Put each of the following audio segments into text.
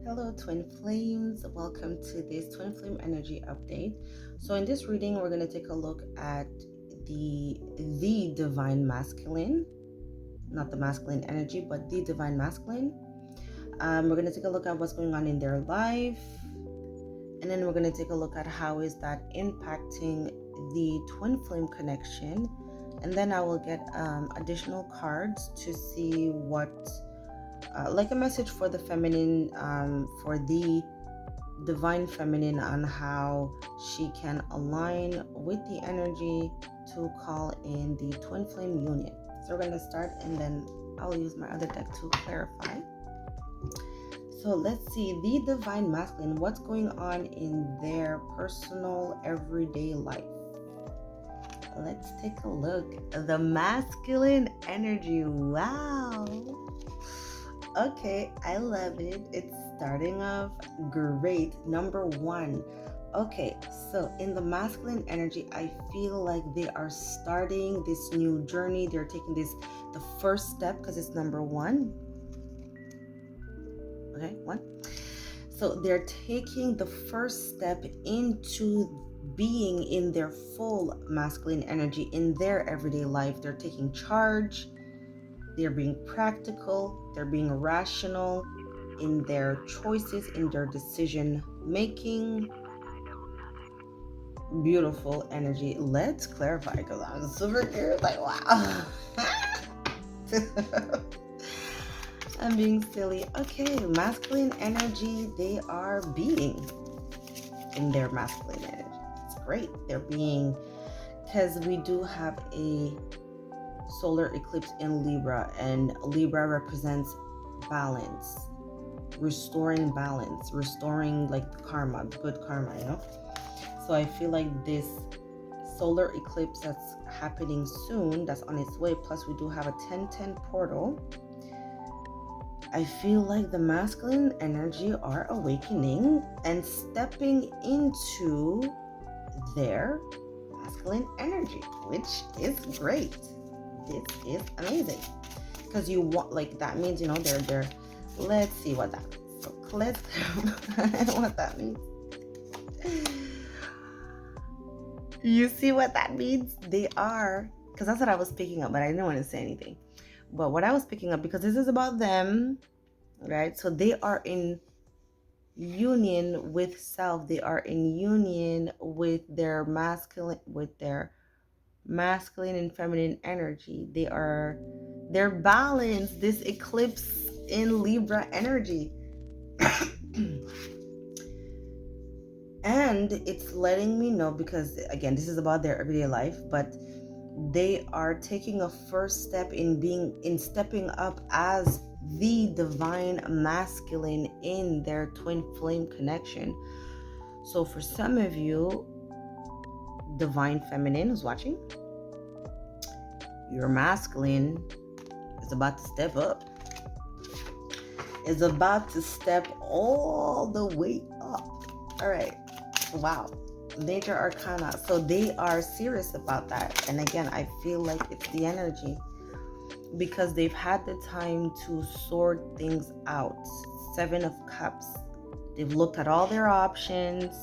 Hello, Twin Flames. Welcome to this Twin Flame Energy Update. So, in this reading, we're going to take a look at the Divine Masculine, not the masculine energy, but the Divine Masculine. We're going to take a look at what's going on in their life, and then we're going to take a look at how is that impacting the Twin Flame connection, and then I will get additional cards to see what. Like a message for the feminine, for the divine feminine, on how she can align with the energy to call in the twin flame union. So we're going to start, and then I'll use my other deck to clarify. So let's see, the divine masculine, what's going on in their personal everyday life. Let's take a look. The masculine energy. Wow. Okay, I love it. It's starting off great. Number one. Okay, so in the masculine energy, I feel like they are starting this new journey. They're taking the first step, because it's number one. Okay, one. So they're taking the first step into being in their full masculine energy in their everyday life. They're taking charge. They're being practical, they're being rational in their choices, in their decision making. Beautiful energy. Let's clarify, because I'm super curious. Like, wow. I'm being silly. Okay, masculine energy, they are being in their masculine energy. It's great. They're being, because we do have a solar eclipse in Libra, and Libra represents balance, restoring balance, restoring like karma, good karma, So I feel like this solar eclipse that's happening soon, that's on its way, plus we do have a 1010 portal. I feel like the masculine energy are awakening and stepping into their masculine energy, which is great. This is amazing, because you want, like, that means, they're let's see what that means. So let's what that means. You see what that means? They are, because that's what I was picking up, but I didn't want to say anything. But what I was picking up, because this is about them, right? So they are in union with self. They are in union with their masculine and feminine energy. They're balanced. This eclipse in Libra energy. And it's letting me know, because again, this is about their everyday life, but they are taking a first step in stepping up as the divine masculine in their twin flame connection. So for some of you, divine feminine is watching, your masculine is about to step up, is about to step all the way up. All right. Wow. Major arcana. So they are serious about that. And again, I feel like it's the energy, because they've had the time to sort things out. 7 of Cups. They've looked at all their options.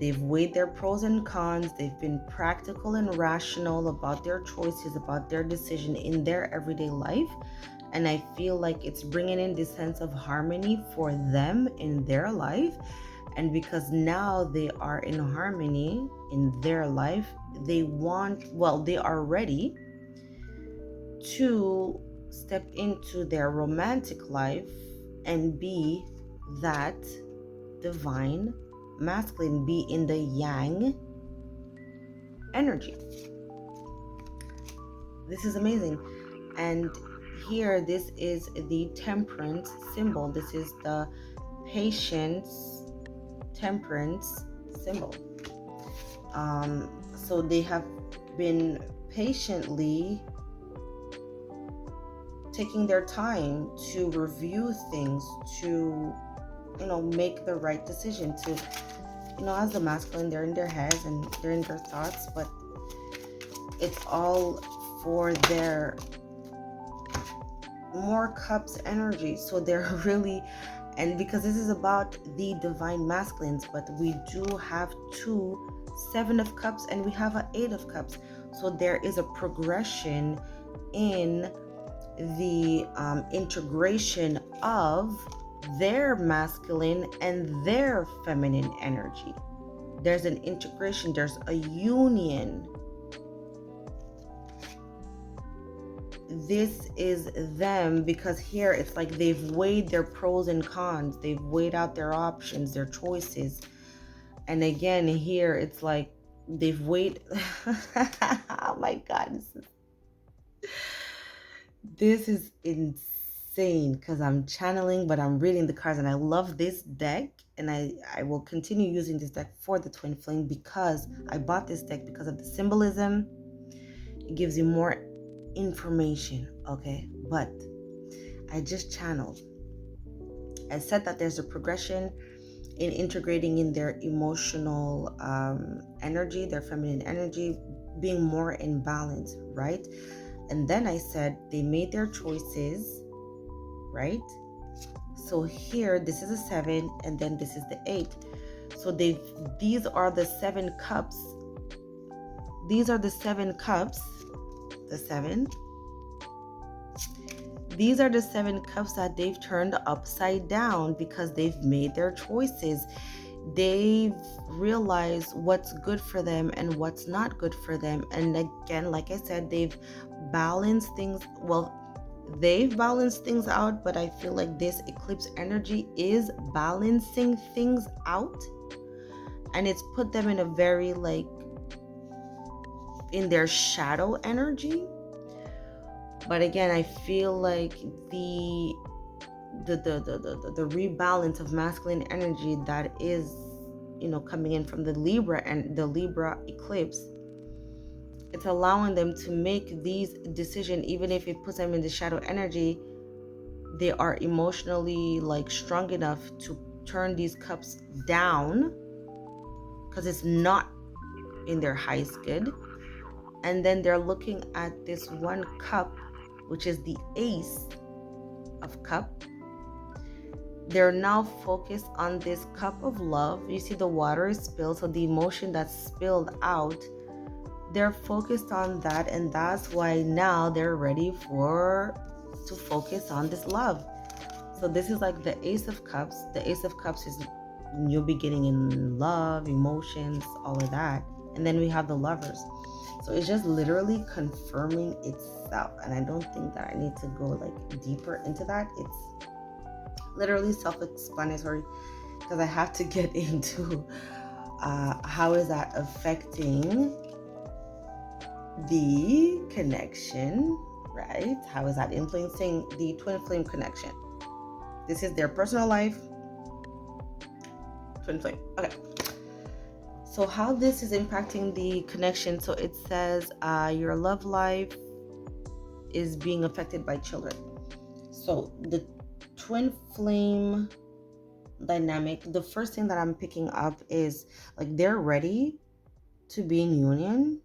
They've weighed their pros and cons. They've been practical and rational about their choices, about their decision in their everyday life. And I feel like it's bringing in this sense of harmony for them in their life. And because now they are in harmony in their life, they are ready to step into their romantic life and be that divine masculine, be in the yang energy. This is amazing. And here, this is the temperance symbol. This is the patience, temperance symbol. So they have been patiently taking their time to review things, to make the right decision, to as the masculine, they're in their heads and they're in their thoughts, but it's all for their more cups energy. So they're really And because this is about the divine masculines, but we do have two 7 of cups and we have an 8 of cups. So there is a progression in the integration of their masculine and their feminine energy. There's an integration, there's a union. This is them, because here it's like they've weighed their pros and cons, they've weighed out their options, their choices. And again, here it's like they've weighed oh my god, this is insane, because I'm channeling, but I'm reading the cards, and I love this deck, and I will continue using this deck for the twin flame, because I bought this deck because of the symbolism. It gives you more information, okay? But I just channeled. I said that there's a progression in integrating in their emotional energy, their feminine energy, being more in balance, right? And then I said they made their choices, right? So here, this is a 7, and then this is the 8. So these are the 7 cups. These are the 7 cups. The 7. These are the 7 cups that they've turned upside down because they've made their choices. They've realized what's good for them and what's not good for them. And again, like I said, they've balanced things. Well, they've balanced things out, but I feel like this eclipse energy is balancing things out. And it's put them in a very in their shadow energy. But again, I feel like the rebalance of masculine energy that is, coming in from the Libra and the Libra eclipse, it's allowing them to make these decisions. Even if it puts them in the shadow energy, they are emotionally strong enough to turn these cups down, because it's not in their highest good. And then they're looking at this one cup, which is the Ace of Cup. They're now focused on this cup of love. You see the water is spilled, so the emotion that's spilled out, they're focused on that, and that's why now they're ready to focus on this love. So this is like the Ace of Cups. The Ace of Cups is new beginning in love, emotions, all of that. And then we have the Lovers. So it's just literally confirming itself. And I don't think that I need to go deeper into that. It's literally self-explanatory, because I have to get into how is that affecting the connection, right? How is that influencing the twin flame connection? This is their personal life, twin flame. Okay. So how this is impacting the connection. So it says your love life is being affected by children. So the twin flame dynamic, the first thing that I'm picking up is they're ready to be in union,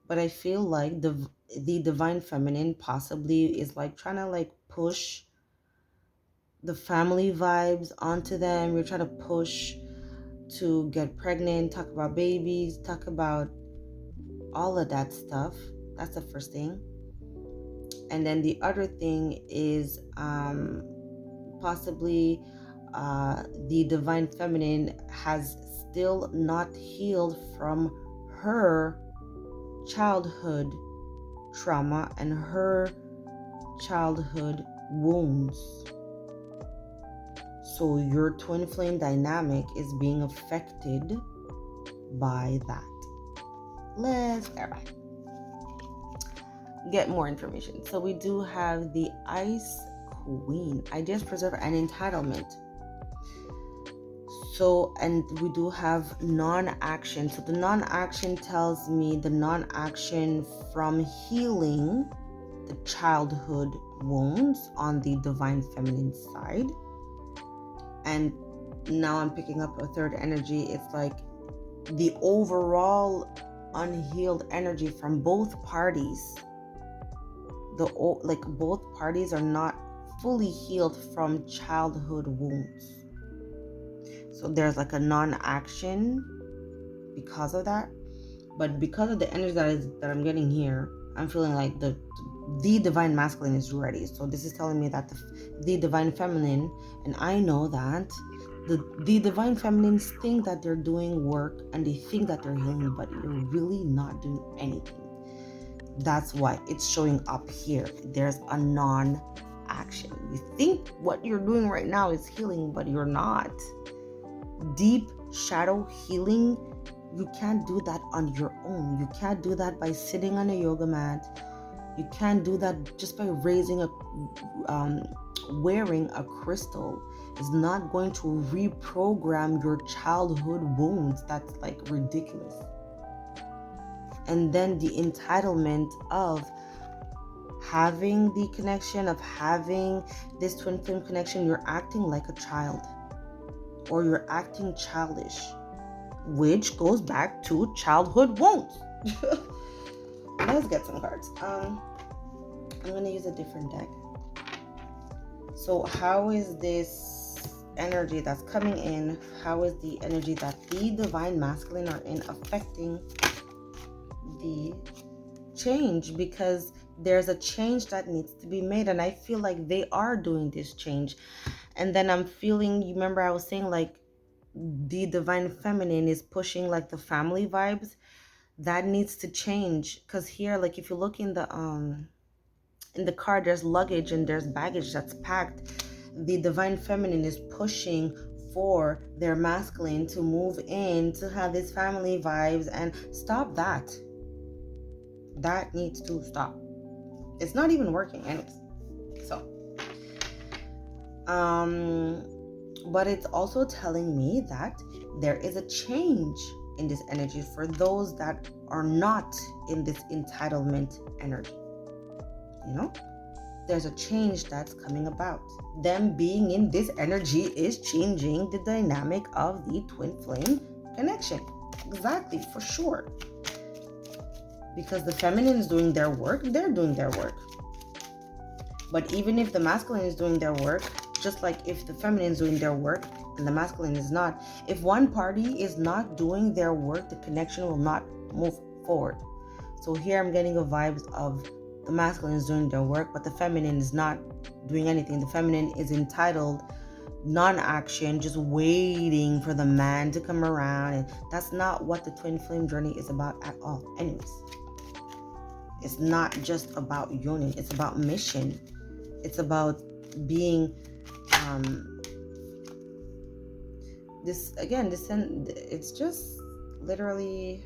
but I feel like the divine feminine possibly is trying to push the family vibes onto them. You're trying to push to get pregnant, talk about babies, talk about all of that stuff. That's the first thing. And then the other thing is possibly the divine feminine has still not healed from her childhood trauma and her childhood wounds. So your twin flame dynamic is being affected by that. Let's clarify. Get more information. So we do have the Ice Queen, ideas, preserve, and entitlement. So, and we do have non-action. So the non-action tells me the non-action from healing the childhood wounds on the divine feminine side. And now I'm picking up a third energy. It's the overall unhealed energy from both parties. Both parties are not fully healed from childhood wounds. So there's like a non-action because of that. But because of the energy that I'm getting here, I'm feeling like the divine masculine is ready. So this is telling me that the divine feminine, and I know that the divine feminines think that they're doing work and they think that they're healing, but you're really not doing anything. That's why it's showing up here. There's a non-action. You think what you're doing right now is healing, but you're not. Deep shadow healing, you can't do that on your own. You can't do that by sitting on a yoga mat. You can't do that just by wearing a crystal. Is not going to reprogram your childhood wounds. That's like ridiculous. And then the entitlement of having the connection, of having this twin flame connection, you're acting like a child, or you're acting childish, which goes back to childhood wounds. Let's get some cards. I'm going to use a different deck. So how is this energy that's coming in, how is the energy that the divine masculine are in affecting the change? Because there's a change that needs to be made, and I feel like they are doing this change. And then I'm feeling, you remember I was saying like the divine feminine is pushing like the family vibes. That needs to change, because here, like if you look in the car, there's luggage and there's baggage that's packed. The divine feminine is pushing for their masculine to move in, to have this family vibes, and stop that. That needs to stop. It's not even working anyways. So but it's also telling me that there is a change in this energy for those that are not in this entitlement energy. You know, there's a change that's coming about. Them being in this energy is changing the dynamic of the twin flame connection. Exactly, for sure. Because the feminine is doing their work, they're doing their work. But even if the masculine is doing their work, just like if the feminine is doing their work and the masculine is not, if one party is not doing their work, the connection will not move forward. So here I'm getting a vibes of the masculine is doing their work, but the feminine is not doing anything. The feminine is entitled, non-action, just waiting for the man to come around. And that's not what the twin flame journey is about at all. Anyways, it's not just about union. It's about mission. It's about being it's just literally,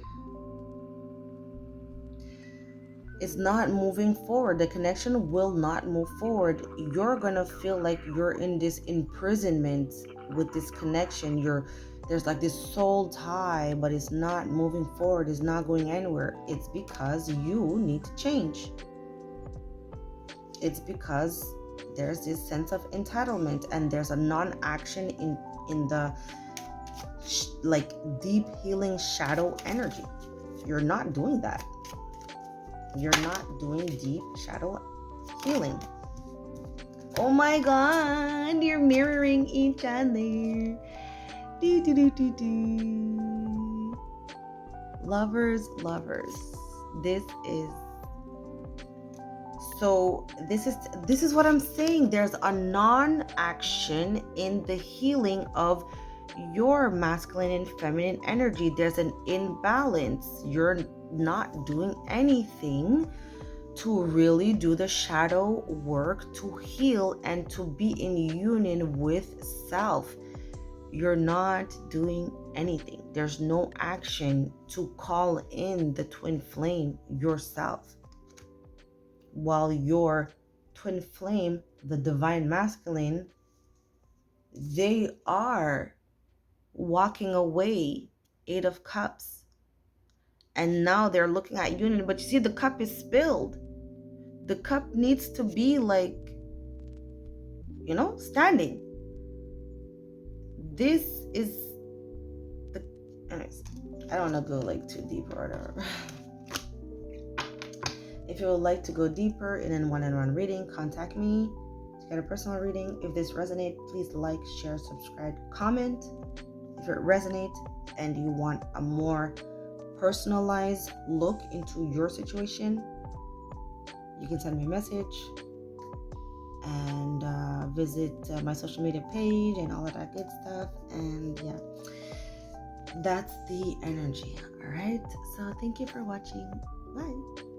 it's not moving forward. The connection will not move forward. You're gonna feel like you're in this imprisonment with this connection. There's like this soul tie, but it's not moving forward. It's not going anywhere. It's because you need to change. It's because there's this sense of entitlement, and there's a non-action in the like deep healing shadow energy. You're not doing that. You're not doing deep shadow healing. Oh my God, you're mirroring each other. Lovers. This is what I'm saying. There's a non-action in the healing of your masculine and feminine energy. There's an imbalance. You're not doing anything to really do the shadow work to heal and to be in union with self. You're not doing anything. There's no action to call in the twin flame yourself. While your twin flame, the divine masculine, they are walking away, 8 of Cups. And now they're looking at union. But you see, the cup is spilled. The cup needs to be like, standing. This is anyways, I don't want to go like too deep or whatever. If you would like to go deeper in a one-on-one reading, contact me. to get a personal reading. If this resonates, please like, share, subscribe, comment. If it resonates and you want a more personalized look into your situation, you can send me a message and visit my social media page and all of that good stuff. And yeah, that's the energy. All right, so thank you for watching. Bye.